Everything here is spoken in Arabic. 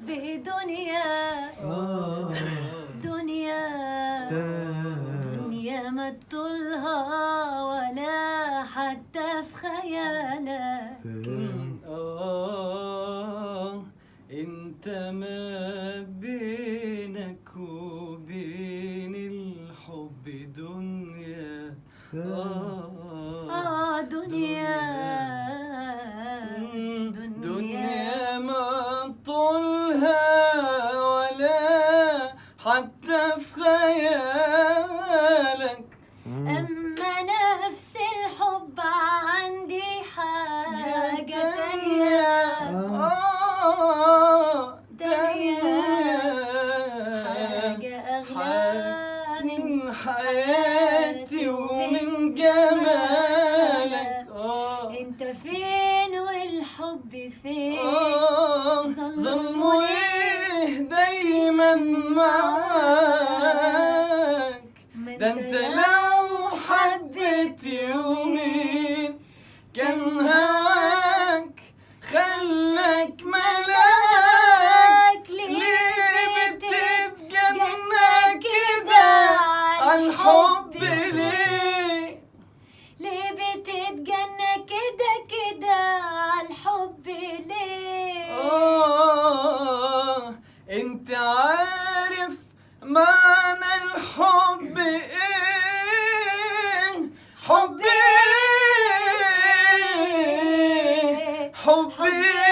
حبي دنيا دنيا دنيا ما تطولها ولا حتى في خيالك. انت ما بينك وبين الحب دنيا. دنيا دنيا ما طولها ولا حتى في خيالك. أما نفس الحب عندي حاجة تانية حاجة أغلى من حياتي ومن جمالك. انت فين والحب فين؟ ظلمه ايه دايما معاك؟ ده انت لو حبيت يومين كان هواك خلك ملاك. ليه بتتجنى كده عالحب؟ ليه بتتجنى كده عالحب ليه؟ انت عارف معنى الحب ايه؟ حب ايه؟ حب ايه؟